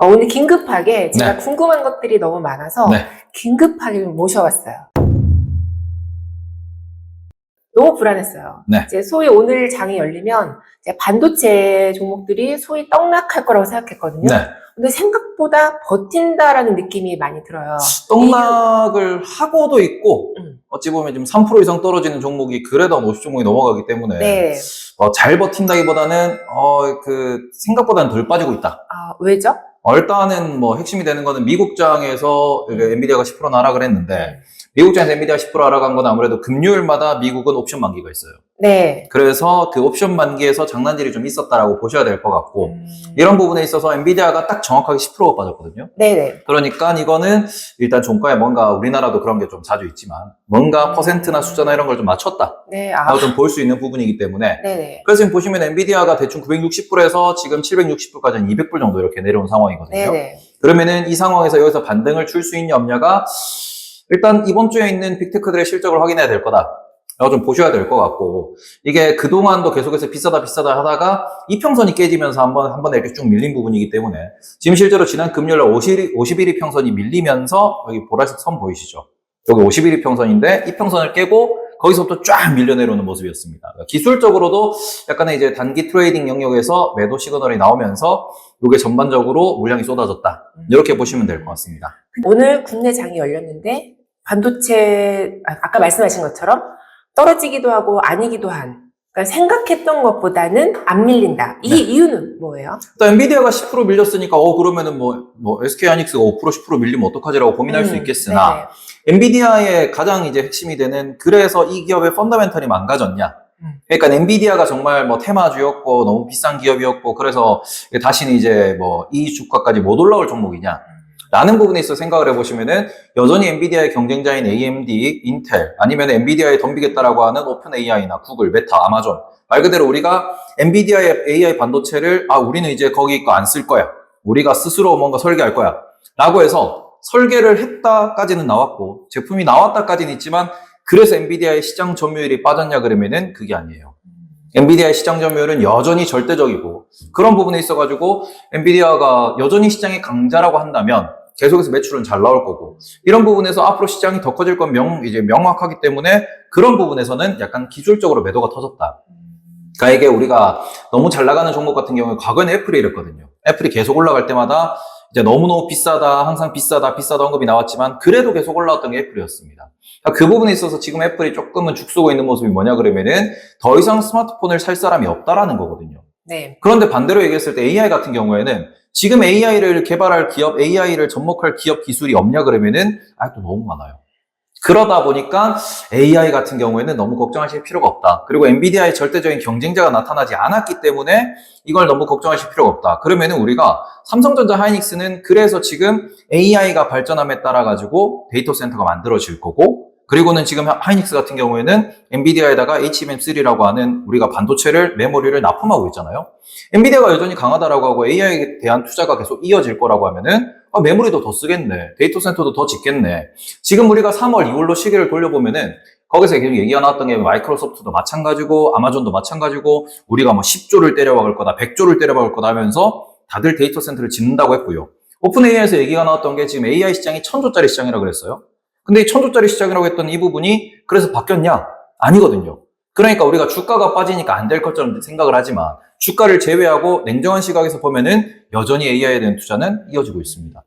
오늘 긴급하게 제가 네. 궁금한 것들이 너무 많아서 네. 긴급하게 모셔왔어요. 너무 불안했어요. 네. 이제 소위 오늘 장이 열리면 이제 반도체 종목들이 소위 떡락할 거라고 생각했거든요. 네. 근데 생각보다 버틴다라는 느낌이 많이 들어요. 떡락을 하고도 있고, 음. 어찌 보면 지금 3% 이상 떨어지는 종목이 그래도 한 50종목이 넘어가기 때문에, 네. 잘 버틴다기보다는, 생각보다는 덜 빠지고 있다. 왜죠? 일단은 핵심이 되는 거는 미국장에서 엔비디아가 10% 하락을 했는데, 미국장에서 엔비디아가 10% 하락한 건 아무래도 금요일마다 미국은 옵션 만기가 있어요. 네. 그래서 그 옵션 만기에서 장난질이 좀 있었다라고 보셔야 될 것 같고, 이런 부분에 있어서 엔비디아가 딱 정확하게 10%가 빠졌거든요. 네네. 그러니까 이거는 일단 종가에 뭔가 우리나라도 그런 게 좀 자주 있지만 뭔가 퍼센트나 숫자나 이런 걸 좀 맞췄다. 네. 라고 좀 볼 수 있는 부분이기 때문에 네네. 그래서 지금 보시면 엔비디아가 대충 960불에서 지금 760불까지 한 200불 정도 이렇게 내려온 상황이거든요. 네네. 그러면은 이 상황에서 여기서 반등을 줄 수 있냐 없냐가 일단 이번 주에 있는 빅테크들의 실적을 확인해야 될 거다. 라고 좀 보셔야 될 것 같고, 이게 그동안도 계속해서 비싸다 하다가 이평선이 깨지면서 한 번에 이렇게 쭉 밀린 부분이기 때문에 지금 실제로 지난 금요일 50일 평선이 밀리면서 여기 보라색 선 보이시죠? 여기 50일 평선인데 이 평선을 깨고 거기서부터 쫙 밀려 내려오는 모습이었습니다. 그러니까 기술적으로도 약간의 이제 단기 트레이딩 영역에서 매도 시그널이 나오면서 이게 전반적으로 물량이 쏟아졌다. 이렇게 보시면 될 것 같습니다. 오늘 국내 장이 열렸는데 반도체 아까 말씀하신 것처럼 떨어지기도 하고 아니기도 한, 그러니까 생각했던 것보다는 안 밀린다. 이 네. 이유는 뭐예요? 일단 엔비디아가 10% 밀렸으니까 그러면은 SK 하이닉스가 5% 10% 밀리면 어떡하지라고 고민할 수 있겠으나 네네. 엔비디아의 가장 이제 핵심이 되는 그래서 이 기업의 펀더멘털이 망가졌냐? 그러니까 엔비디아가 정말 테마주였고 너무 비싼 기업이었고 그래서 다시는 이제 이 주가까지 못 올라올 종목이냐? 라는 부분에 있어 생각을 해보시면은 여전히 엔비디아의 경쟁자인 AMD, 인텔 아니면 엔비디아에 덤비겠다라고 하는 오픈 AI나 구글, 메타, 아마존 말 그대로 우리가 엔비디아의 AI 반도체를 우리는 이제 거기 거 안 쓸 거야. 우리가 스스로 뭔가 설계할 거야. 라고 해서 설계를 했다까지는 나왔고 제품이 나왔다까지는 있지만 그래서 엔비디아의 시장 점유율이 빠졌냐 그러면은 그게 아니에요. 엔비디아의 시장 점유율은 여전히 절대적이고 그런 부분에 있어가지고 엔비디아가 여전히 시장의 강자라고 한다면 계속해서 매출은 잘 나올 거고 이런 부분에서 앞으로 시장이 더 커질 건 이제 명확하기 때문에 그런 부분에서는 약간 기술적으로 매도가 터졌다. 그러니까 이게 우리가 너무 잘 나가는 종목 같은 경우에 과거에는 애플이 이랬거든요. 애플이 계속 올라갈 때마다 이제 너무너무 비싸다, 항상 비싸다 언급이 나왔지만 그래도 계속 올라왔던 게 애플이었습니다. 그 부분에 있어서 지금 애플이 조금은 죽쓰고 있는 모습이 뭐냐 그러면은 더 이상 스마트폰을 살 사람이 없다라는 거거든요. 네. 그런데 반대로 얘기했을 때 AI 같은 경우에는 지금 AI를 개발할 기업, AI를 접목할 기업 기술이 없냐 그러면은 또 너무 많아요. 그러다 보니까 AI 같은 경우에는 너무 걱정하실 필요가 없다. 그리고 엔비디아의 절대적인 경쟁자가 나타나지 않았기 때문에 이걸 너무 걱정하실 필요가 없다. 그러면은 우리가 삼성전자 하이닉스는 그래서 지금 AI가 발전함에 따라 가지고 데이터 센터가 만들어질 거고 그리고는 지금 하이닉스 같은 경우에는 엔비디아에다가 HBM3라고 하는 우리가 반도체를 메모리를 납품하고 있잖아요. 엔비디아가 여전히 강하다라고 하고 AI에 대한 투자가 계속 이어질 거라고 하면은 메모리도 더 쓰겠네. 데이터 센터도 더 짓겠네. 지금 우리가 3월, 2월로 시계를 돌려보면은 거기서 계속 얘기가 나왔던 게 마이크로소프트도 마찬가지고 아마존도 마찬가지고 우리가 10조를 때려박을 거다, 100조를 때려박을 거다 하면서 다들 데이터 센터를 짓는다고 했고요. 오픈 AI에서 얘기가 나왔던 게 지금 AI 시장이 1000조짜리 시장이라고 그랬어요. 근데 이 1000조짜리 시장이라고 했던 이 부분이 그래서 바뀌었냐? 아니거든요. 그러니까 우리가 주가가 빠지니까 안 될 것처럼 생각을 하지만 주가를 제외하고 냉정한 시각에서 보면은 여전히 AI에 대한 투자는 이어지고 있습니다.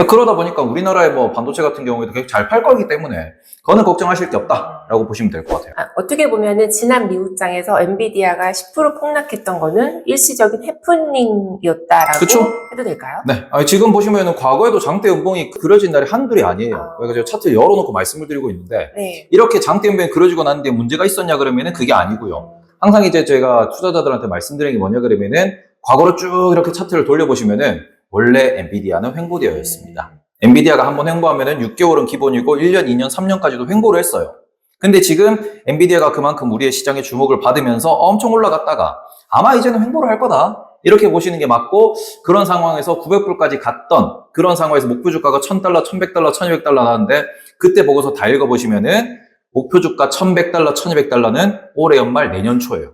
그러다 보니까 우리나라의 반도체 같은 경우에도 계속 잘 팔 거기 때문에 그거는 걱정하실 게 없다라고 보시면 될 것 같아요. 어떻게 보면은 지난 미국장에서 엔비디아가 10% 폭락했던 거는 일시적인 해프닝이었다라고 그쵸? 해도 될까요? 네. 지금 보시면은 과거에도 장대 연봉이 그려진 날이 한둘이 아니에요. 그래서 제가 차트를 열어놓고 말씀을 드리고 있는데 네. 이렇게 장대 연봉이 그려지고 났는데 문제가 있었냐 그러면은 그게 아니고요. 항상 이제 제가 투자자들한테 말씀드리는 게 뭐냐 그러면은 과거로 쭉 이렇게 차트를 돌려보시면은 원래 엔비디아는 횡보되어있습니다. 엔비디아가 한번 횡보하면은 6개월은 기본이고 1년, 2년, 3년까지도 횡보를 했어요. 근데 지금 엔비디아가 그만큼 우리의 시장에 주목을 받으면서 엄청 올라갔다가 아마 이제는 횡보를 할 거다. 이렇게 보시는 게 맞고 그런 상황에서 900불까지 갔던 그런 상황에서 목표 주가가 $1000, $1100, $1200 나왔는데 그때 보고서 다 읽어보시면은 목표 주가 $1100, $1200는 올해 연말 내년 초예요.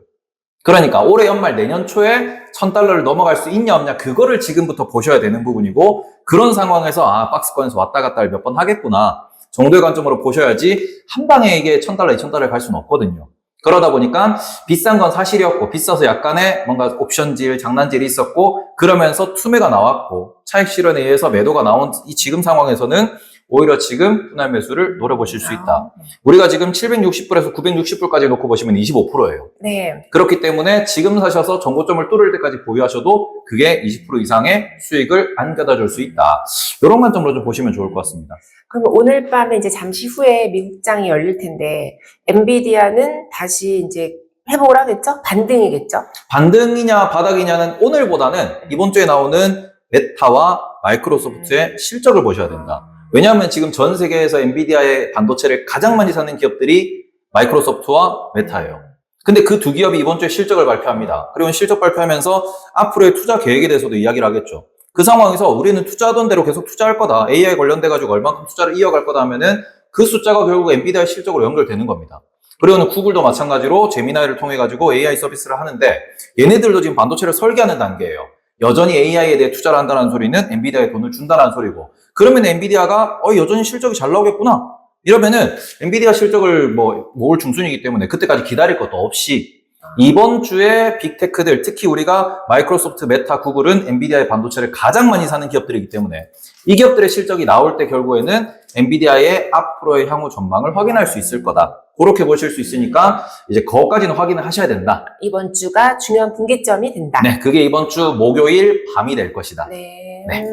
그러니까 올해 연말 내년 초에 1000달러를 넘어갈 수 있냐 없냐 그거를 지금부터 보셔야 되는 부분이고 그런 상황에서 박스권에서 왔다 갔다를 몇 번 하겠구나 정도의 관점으로 보셔야지 한 방에 이게 1000달러, 2000달러에 갈 수는 없거든요. 그러다 보니까 비싼 건 사실이었고 비싸서 약간의 뭔가 옵션질, 장난질이 있었고 그러면서 투매가 나왔고 차익 실현에 의해서 매도가 나온 이 지금 상황에서는 오히려 지금 분할 매수를 노려보실 수 있다. 우리가 지금 760불에서 960불까지 놓고 보시면 25%예요. 네. 그렇기 때문에 지금 사셔서 정고점을 뚫을 때까지 보유하셔도 그게 20% 이상의 수익을 안겨다 줄 수 있다. 이런 관점으로 좀 보시면 좋을 것 같습니다. 그럼 오늘 밤에 이제 잠시 후에 미국장이 열릴 텐데 엔비디아는 다시 이제 회복을 하겠죠? 반등이겠죠? 반등이냐 바닥이냐는 오늘보다는 이번 주에 나오는 메타와 마이크로소프트의 실적을 보셔야 된다. 왜냐하면 지금 전 세계에서 엔비디아의 반도체를 가장 많이 사는 기업들이 마이크로소프트와 메타예요. 근데 그 두 기업이 이번 주에 실적을 발표합니다. 그리고 실적 발표하면서 앞으로의 투자 계획에 대해서도 이야기를 하겠죠. 그 상황에서 우리는 투자하던 대로 계속 투자할 거다. AI 관련돼가지고 얼만큼 투자를 이어갈 거다 하면은 그 숫자가 결국 엔비디아의 실적으로 연결되는 겁니다. 그리고는 구글도 마찬가지로 제미나이를 통해가지고 AI 서비스를 하는데 얘네들도 지금 반도체를 설계하는 단계예요. 여전히 AI에 대해 투자를 한다는 소리는 엔비디아에 돈을 준다는 소리고 그러면 엔비디아가 여전히 실적이 잘 나오겠구나 이러면은 엔비디아 실적을 모을 중순이기 때문에 그때까지 기다릴 것도 없이 이번 주에 빅테크들 특히 우리가 마이크로소프트, 메타, 구글은 엔비디아의 반도체를 가장 많이 사는 기업들이기 때문에 이 기업들의 실적이 나올 때 결국에는 엔비디아의 앞으로의 향후 전망을 확인할 수 있을 거다. 그렇게 보실 수 있으니까 이제 그것까지는 확인을 하셔야 된다. 이번 주가 중요한 분기점이 된다. 네, 그게 이번 주 목요일 밤이 될 것이다. 네. 네.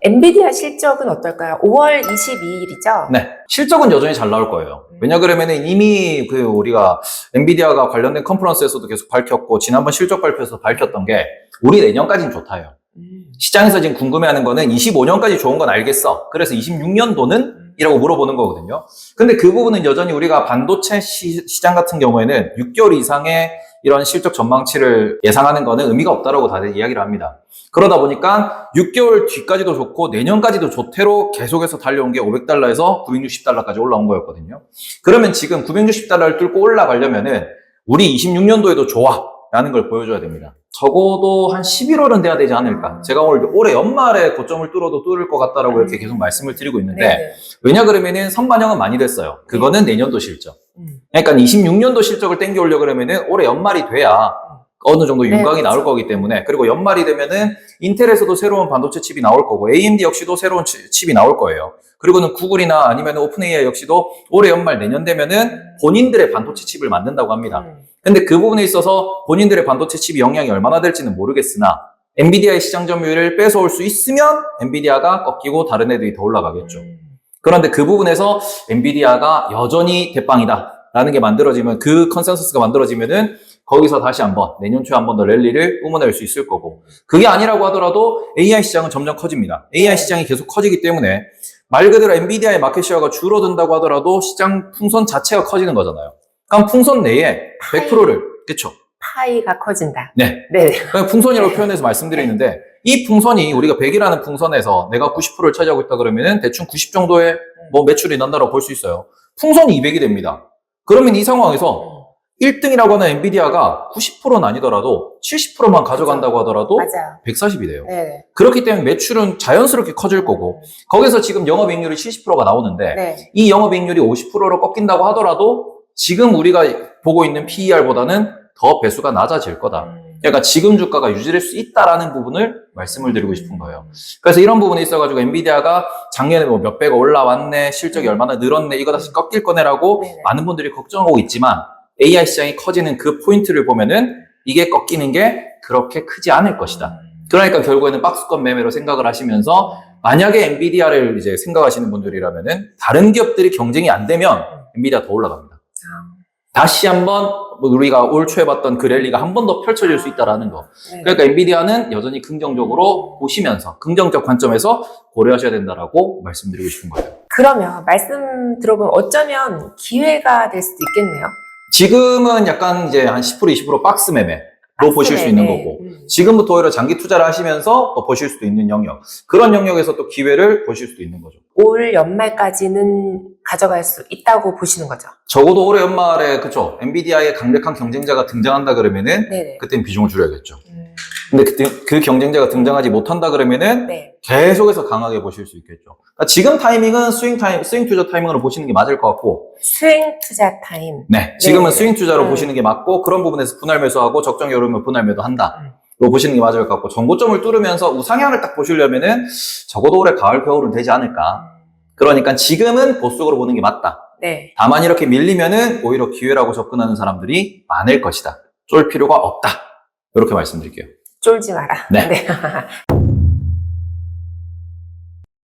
엔비디아 실적은 어떨까요? 5월 22일이죠? 네, 실적은 여전히 잘 나올 거예요. 왜냐 그러면은 이미 우리가 엔비디아가 관련된 컨퍼런스에서도 계속 밝혔고 지난번 실적 발표에서 밝혔던 게 우리 내년까지는 좋다요. 시장에서 지금 궁금해하는 거는 25년까지 좋은 건 알겠어. 그래서 26년도는? 이라고 물어보는 거거든요. 근데 그 부분은 여전히 우리가 반도체 시장 같은 경우에는 6개월 이상의 이런 실적 전망치를 예상하는 거는 의미가 없다라고 다들 이야기를 합니다. 그러다 보니까 6개월 뒤까지도 좋고 내년까지도 좋대로 계속해서 달려온 게 500달러에서 960달러까지 올라온 거였거든요. 그러면 지금 960달러를 뚫고 올라가려면은 우리 26년도에도 좋아. 라는 걸 보여줘야 됩니다. 적어도 한 11월은 돼야 되지 않을까. 제가 올해 연말에 고점을 뚫어도 뚫을 것 같다라고 이렇게 계속 말씀을 드리고 있는데 네네. 왜냐 그러면은 선반영은 많이 됐어요. 그거는 내년도 실적. 그러니까 26년도 실적을 땡겨오려고 그러면은 올해 연말이 돼야 어느 정도 윤곽이 네, 나올 거기 때문에 그리고 연말이 되면은 인텔에서도 새로운 반도체 칩이 나올 거고 AMD 역시도 새로운 칩이 나올 거예요. 그리고는 구글이나 아니면 오픈 AI 역시도 올해 연말 내년 되면은 본인들의 반도체 칩을 만든다고 합니다. 근데 그 부분에 있어서 본인들의 반도체 칩이 영향이 얼마나 될지는 모르겠으나 엔비디아의 시장 점유율을 뺏어올 수 있으면 엔비디아가 꺾이고 다른 애들이 더 올라가겠죠. 그런데 그 부분에서 엔비디아가 여전히 대빵이다 라는 게 만들어지면 그 컨센서스가 만들어지면은 거기서 다시 한번 내년 초에 한 번 더 랠리를 뿜어낼 수 있을 거고 그게 아니라고 하더라도 AI 시장은 점점 커집니다. AI 시장이 계속 커지기 때문에 말 그대로 엔비디아의 마켓시어가 줄어든다고 하더라도 시장 풍선 자체가 커지는 거잖아요. 그럼 풍선 내에 100%를 그렇죠. 파이가 커진다. 네. 네. 풍선이라고 표현해서 말씀드리는데 이 풍선이 우리가 100이라는 풍선에서 내가 90%를 차지하고 있다 그러면은 대충 90 정도의 매출이 난다라고 볼 수 있어요. 풍선이 200이 됩니다. 그러면 이 상황에서 1등이라고 하는 엔비디아가 90%는 아니더라도 70%만 가져간다고 하더라도 맞아요. 140이 돼요. 네. 그렇기 때문에 매출은 자연스럽게 커질 거고 거기서 지금 영업이익률이 70%가 나오는데 네. 이 영업이익률이 50%로 꺾인다고 하더라도 지금 우리가 보고 있는 PER보다는 더 배수가 낮아질 거다. 그러니까 지금 주가가 유지될 수 있다라는 부분을 말씀을 드리고 싶은 거예요. 그래서 이런 부분에 있어가지고 엔비디아가 작년에 몇 배가 올라왔네, 실적이 얼마나 늘었네, 이거 다시 꺾일 거네라고 네네. 많은 분들이 걱정하고 있지만 AI 시장이 커지는 그 포인트를 보면은 이게 꺾이는 게 그렇게 크지 않을 것이다. 그러니까 결국에는 박스권 매매로 생각을 하시면서 만약에 엔비디아를 이제 생각하시는 분들이라면은 다른 기업들이 경쟁이 안 되면 엔비디아 더 올라갑니다. 다시 한번 우리가 올 초에 봤던 그 랠리가 한 번 더 펼쳐질 수 있다라는 거. 네. 그러니까 엔비디아는 여전히 긍정적으로 보시면서 긍정적 관점에서 고려하셔야 된다라고 말씀드리고 싶은 거예요. 그러면 말씀 들어보면 어쩌면 기회가 될 수도 있겠네요. 지금은 약간 이제 한 10% 20% 박스 매매. 보실 수 있는 거고, 지금부터 오히려 장기 투자를 하시면서 또 보실 수도 있는 영역, 그런 영역에서 또 기회를 보실 수도 있는 거죠. 올 연말까지는 가져갈 수 있다고 보시는 거죠. 적어도 올해 연말에, 그쵸, 엔비디아의 강력한 경쟁자가 등장한다 그러면은 네네. 그때는 비중을 줄여야겠죠. 근데 그때 그 경쟁자가 등장하지 못한다 그러면은 네. 계속해서 강하게 보실 수 있겠죠. 그러니까 지금 타이밍은 스윙 투자 타이밍으로 보시는 게 맞을 것 같고, 수행 투자 타임. 네, 지금은 네. 스윙 투자로 보시는 게 맞고, 그런 부분에서 분할 매수하고 적정이 오르면 분할 매도한다. 로 보시는 게 맞을 것 같고, 전고점을 뚫으면서 우상향을 딱 보시려면은 적어도 올해 가을, 겨울은 되지 않을까. 그러니까 지금은 보수적으로 보는 게 맞다. 네. 다만 이렇게 밀리면은 오히려 기회라고 접근하는 사람들이 많을 것이다. 쫄 필요가 없다. 이렇게 말씀드릴게요. 쫄지 마라. 네. 네.